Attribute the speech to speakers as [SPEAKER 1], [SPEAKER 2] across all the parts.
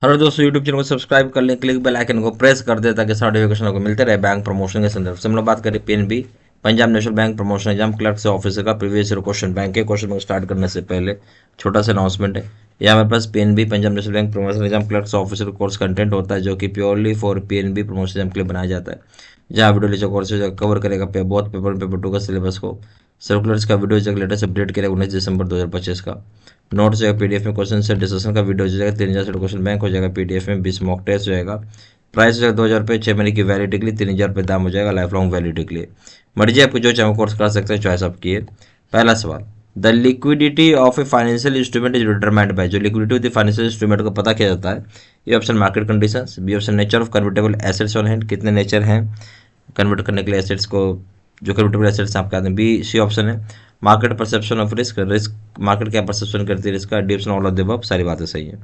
[SPEAKER 1] Hello दोस्तों, YouTube channel को subscribe कर लें, क्लिक बेल आइकन को प्रेस कर दें ताकि सारे नोटिफिकेशन आपको मिलते रहे बैंक प्रमोशन के संदर्भ से। हम लोग बात करें PNB Punjab national bank promotion exam clerk से ऑफिसर का प्रीवियस ईयर क्वेश्चन बैंक के क्वेश्चन को स्टार्ट करने से पहले छोटा सा अनाउंसमेंट है। ये हमारे पास PNB Punjab national bank promotion exam clerk से ऑफिसर कोर्स कंटेंट होता है जो कि purely for PNB promotion exam के लिए बनाया जाता है। जहाँ वीडियो लेक्चर कोर्स कवर करेगा बहुत पेपर 2 का सिलेबस को, सर्कुलर्स का वीडियो जो लेटेस्ट अपडेट करेगा 19 दिसंबर 2025 का। नोट्स हो जाएगा पीडीएफ में, क्वेश्चन से डिस्कशन का वीडियो हो जाएगा 3000 से क्वेश्चन बैंक हो जाएगा पीडीएफ में, 20 मॉक टेस्ट हो जाएगा। प्राइस हो जाएगा 2000 रुपये, 6 महीने की वैलिडिटी के लिए 3000 रुपये दाम हो जाएगा लाइफ लॉन्ग वैलिडिटी के लिए। मर्जी आपको जो चाहे कोर्स कर सकते हैं, चॉइस आपकी है। पहला सवाल, the liquidity of a financial instrument is determined by, जो लिक्विडिटी होती है फाइनेंशियल इंस्ट्रूमेंट को पता किया जाता है। A option market conditions, B option nature of convertible assets on hand, कितने नेचर हैं कन्वर्ट करने के लिए एसेट्स को, जो कन्वर्टेबल एसेट्स आपके आते हैं। बी सी ऑप्शन है market perception of risk, risk market क्या परसेप्शन करती है रिस्क का। D option all of the above, सारी बातें सही है।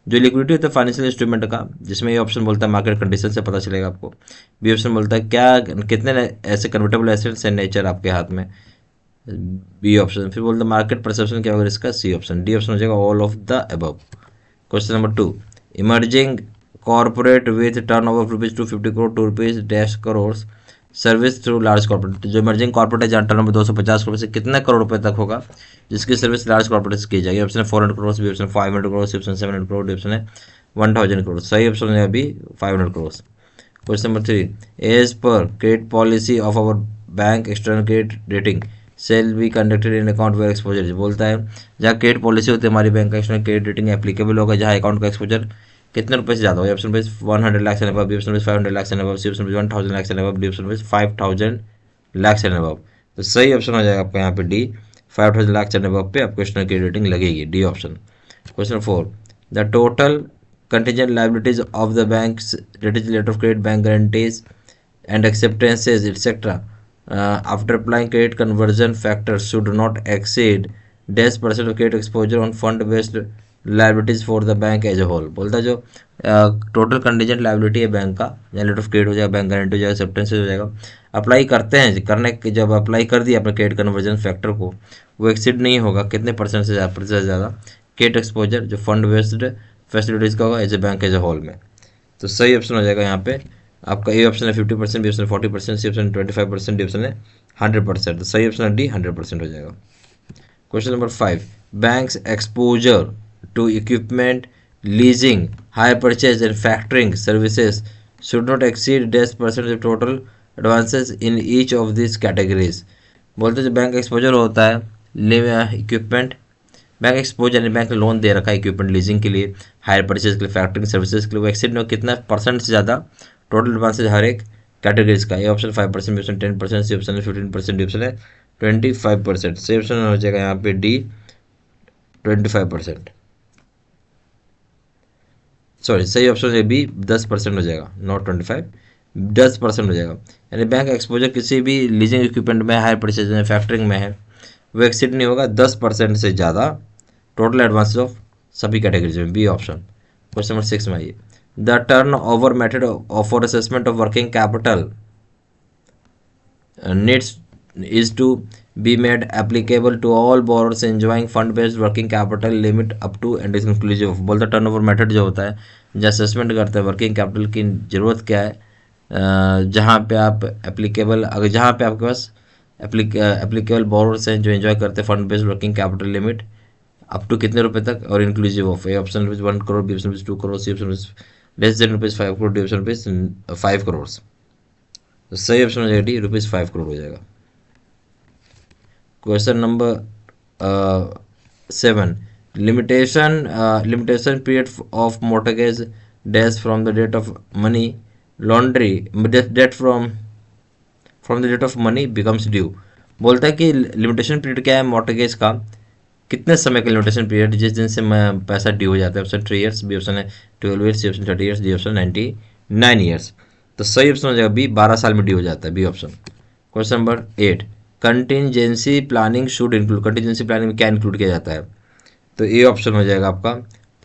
[SPEAKER 1] जो लिक्विडिटी होता है फाइनेंशियल इंस्ट्रूमेंट का, जिसमें ये ऑप्शन बोलता है मार्केट कंडीशन से पता चलेगा आपको। बी ऑप्शन बोलता है क्या कितने ऐसे कन्वर्टेबल एसेट्स हैं नेचर आपके हाथ में, बी ऑप्शन। फिर बोलता है मार्केट परसेप्शन क्या होगा इसका, सी ऑप्शन। डी ऑप्शन हो जाएगा all of the above. Question number 2, emerging corporate with turnover rupees 250 crore to rupees dash crore service through large corporate, जो इमर्जिंग कॉर्पोरेट है जहाँ टर्न ओवर 250 करोड़ से कितने करोड़ रुपए तक होगा जिसकी सर्विस लार्ज कॉर्पोरेट की जाएगी। ऑप्शन है 400 crore, B option 500 crore, C option 700 crore, D option है 1000 करोड़। सही ऑप्शन है अभी 500 crore. Question number 3, as per credit policy of our bank external credit rating shall be conducted in account where exposure, बोलता है जहाँ क्रेडिट पॉलिसी होती है हमारी बैंक का एक्सटर्नल क्रेडिट रेटिंग एप्लीकेबल होगा जहाँ अकाउंट का एक्सपोजर कितने रुपए से ज़्यादा हो। Option base 100 lakh and above, B option base 500 lakh and above, C option base 1000 lakh and above, D option base 5000 lakh and above. तो सही ऑप्शन हो जाएगा आपका यहाँ पे डी, 5000 लाख एंड अबव पे आपको एक्सटर्नल क्रेडिट रेटिंग लगेगी, D option. Question 4, the total contingent liabilities of the bank's related letter of credit, bank guarantees and acceptances etc. After applying credit conversion factors should not exceed dash percent of credit exposure on fund based liabilities for the bank as a whole। बोलता है जो total contingent liability है bank का, या letter of credit हो जाएगा, bank guarantee हो जाएगा, एक्सेप्टेंस हो जाएगा, अप्लाई करते हैं करने के जब अप्लाई कर दिया अपने क्रेडिट कन्वर्जन फैक्टर को, वो एक्सीड नहीं होगा कितने परसेंट से ज़्यादा क्रेडिट एक्सपोजर जो फंड बेस्ड फैसिलिटीज़ का होगा as a bank as a whole में। तो सही ऑप्शन हो जाएगा यहाँ पे आपका, ए ऑप्शन है 50%, B option 40%, C option 25%, D option है 100%। तो सही ऑप्शन है डी 100% हो जाएगा। Question number 5, banks exposure to equipment leasing hire purchase and factoring services should not exceed 10% of total advances in each of this categories. बोलते जो bank exposure होता है इक्विपमेंट, बैंक एक्सपोजर यानी बैंक ने loan दे रखा है इक्विपमेंट लीजिंग के लिए, हायर परचेज के लिए, फैक्टरिंग सर्विसेज के लिए, वो एक्सीड में कितना परसेंट से ज़्यादा टोटल एडवांसेज हर एक कैटेगरीज का। A option 5%, B option 10%, C option है 15%, डी ऑप्शन है 25%। सी ऑप्शन हो जाएगा यहाँ पे डी 25%, सॉरी सही ऑप्शन है बी 10% हो जाएगा, नॉट 25, 10% हो जाएगा। यानी बैंक एक्सपोजर किसी भी लीजिंग इक्विपमेंट में, हायर परचेज में, फैक्टरिंग में है, वो एक्सीड नहीं होगा 10% से ज़्यादा टोटल एडवांसेस ऑफ सभी कैटेगरीज में, बी ऑप्शन। क्वेश्चन नंबर 6 में आइए, the turnover method for assessment of working capital needs is to be made applicable to all borrowers enjoying fund based working capital limit up to and is inclusive. बोलता turnover method जो होता है जो assessment करते हैं working capital की ज़रूरत क्या है, जहाँ पे आप एप्लीकेबल, अगर जहाँ पे आपके पास एप्लीकेबल बोरोर्स हैं जो एंजॉय करते हैं fund based working capital limit up to कितने रुपए तक, और inclusive of. A option rupees 1 crore, B option rupees 2 crore, C option less than rupees 5 crore, D option rupees 5 crore. तो सही ऑप्शन हो जाएगा डी, रुपीज 5 करोड़ हो जाएगा। Question number 7, limitation period of mortgage dash from the date of money laundry date from the date of money becomes due. बोलता है कि limitation period क्या है मॉर्टगेज का, कितने समय का लिमिटेशन पीरियड जिस दिन से पैसा ड्यू हो जाता है। ऑप्शन 3 ईयर्स, बी ऑप्शन है 12 years, C option 30 years, D option 99 years. तो सही ऑप्शन हो जाएगा बी, 12 साल में ड्यू हो जाता है, B option. Question number 8, contingency planning should include, contingency planning में क्या इंक्लूड किया जाता है। तो ए ऑप्शन हो जाएगा आपका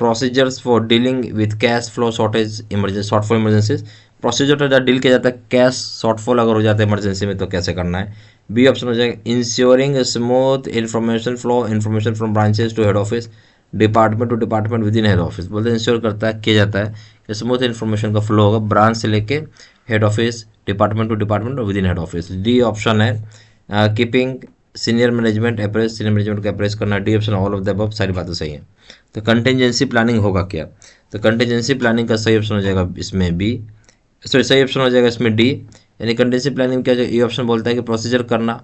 [SPEAKER 1] procedures for dealing with cash flow shortage emergency, shortfall emergencies. Procedure तो डील किया जाता है कैश शॉर्टफॉल अगर हो जाता है इमरजेंसी में तो कैसे करना है। बी ऑप्शन हो जाएगा ensuring smooth information flow, information from branches to head office, department to department within head office, बोलते हैं इंश्योर करता है, किया जाता है कि स्मूथ इन्फॉर्मेशन का फ्लो होगा ब्रांच से लेके head office, department to department और within head office. D option है keeping senior management apprised, senior management को अप्रेज करना। D option all of the above, सारी बातें सही हैं। तो कंटिजेंसी प्लानिंग होगा क्या, तो कंटिजेंसी प्लानिंग का सही ऑप्शन हो जाएगा इसमें बी, सॉरी सही ऑप्शन हो जाएगा इसमें डी, यानी कंटिजेंसी प्लानिंग क्या, ये ऑप्शन बोलता है कि प्रोसीजर करना,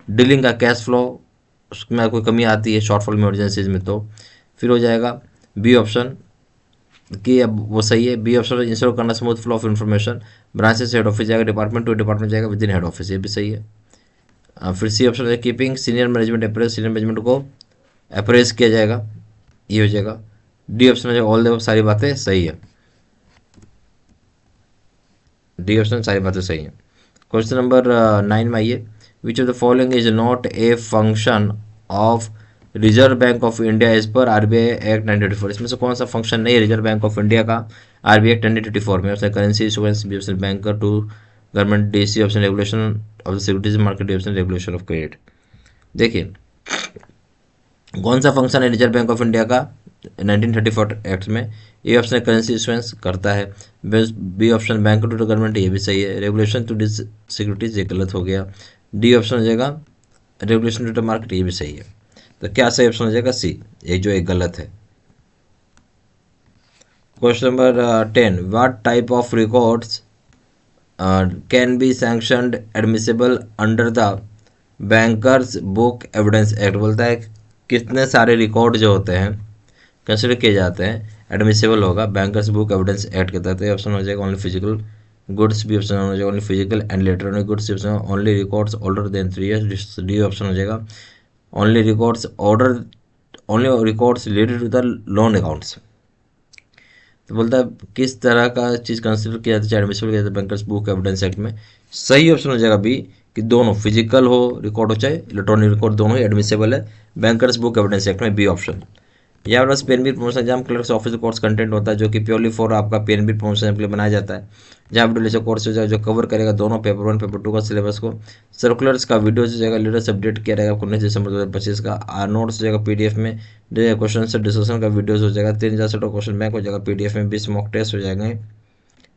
[SPEAKER 1] डीलिंग का कैश फ्लो, उसमें कोई कमी आती है शॉर्टफॉल में इमरजेंसीज में, तो फिर हो जाएगा बी ऑप्शन कि अब वो सही है। बी ऑप्शन इंश्योर करना smooth flow of information, branches से हेड ऑफिस जाएगा, डिपार्टमेंट टू डिपार्टमेंट जाएगा विद इन हेड ऑफिस, ये भी सही है। फिर सी ऑप्शन है keeping senior management apprised, senior management को अप्रेज किया जाएगा, ये हो जाएगा। डी ऑप्शन है ऑल द, सारी बातें सही है, डी ऑप्शन सारी बातें सही है। क्वेश्चन नंबर 9 में आइए, which of the following is not a function of reserve bank of India as per RBI act 1934, इसमें से कौन सा फंक्शन नहीं है रिजर्व बैंक ऑफ इंडिया का आरबीआई एक्ट 1934 में? Option currency issuance, B option banker to government, D C option regulation of the securities market, D option regulation of credit. देखिए कौन सा फंक्शन है रिजर्व बैंक ऑफ इंडिया का 1934 act में? A option है currency issuance करता है, B option bank to government, ये भी सही है। रेगुलेशन टू डिस सिक्योरिटीज, ये गलत हो गया। डी ऑप्शन हो जाएगा रेगुलेशन टू मार्केट, ये भी सही है। तो क्या सही ऑप्शन हो जाएगा? सी, ये जो एक गलत है। Question number 10, what type of records can be sanctioned admissible under the bankers book evidence act, बोलता है कितने सारे रिकॉर्ड जो होते हैं कंसिडर किए जाते हैं एडमिसिबल होगा बैंकर्स बुक एविडेंस एक्ट के तहत। ऑप्शन हो जाएगा only physical goods, B option हो जाएगा only physical and electronic goods, option only records older than 3 years, D option हो जाएगा only records order, only records related to the loan accounts. तो बोलता है किस तरह का चीज़ कंसिडर किया जाता है एडमिसिबल किया जाता है बैंकर्स बुक एविडेंस एक्ट में? सही ऑप्शन हो जाएगा बी, कि दोनों फिजिकल हो रिकॉर्ड हो चाहे इलेक्ट्रॉनिक रिकॉर्ड, दोनों ही एडमिसिबल है बैंकर्स बुक एविडेंस एक्ट में, बी ऑप्शन। यहाँ पर PNB promotion exam clerks office course content होता है जो कि प्योरली फॉर आपका पीएनबी प्रमोशन के लिए बनाया जाता है, जहाँ वीडियो लेक्चर कोर्स हो जाएगा जो कवर करेगा दोनों पेपर 1 पेपर 2 का सिलेबस को। सर्कुलर्स का वीडियो हो जाएगा लेटेस्ट अपडेट किया रहेगा 19 दिसंबर 2025 का। नोट्स हो जाएगा पीडीएफ में, क्वेश्चन से डिस्कशन का वीडियोस हो जाएगा, 3000 सेट क्वेश्चन बैंक हो जाएगा पीडीएफ में, 20 मॉक टेस्ट हो जाएंगे।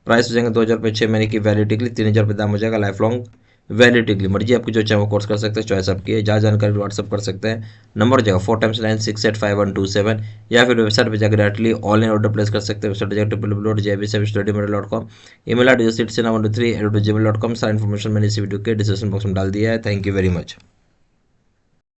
[SPEAKER 1] प्राइस हो जाएंगे 2000 रुपये 6 महीने की वैलिडिटी के लिए, 3000 रुपये दाम हो जाएगा लाइफ लॉन्ग वैलिडिटी के लिए। मर्जी आपकी जो चाहे वो कोर्स कर सकते हैं, चॉइस आपकी है। जहाँ जानकारी व्हाट्सअप कर सकते हैं, नंबर हो जाएगा 4x9685127, या फिर वेबसाइट पर जाकर डायरेक्टली ऑनलाइन ऑर्डर प्लेस कर सकते हैं। वेबसाइट जाकर www.jbstudymaterial.com, ईमेल आईडी 123@gmail.com। सारा इन्फॉर्मेशन मैंने इसी वीडियो के डिस्क्रिप्शन बॉक्स में डाल दिया है। Thank you very much.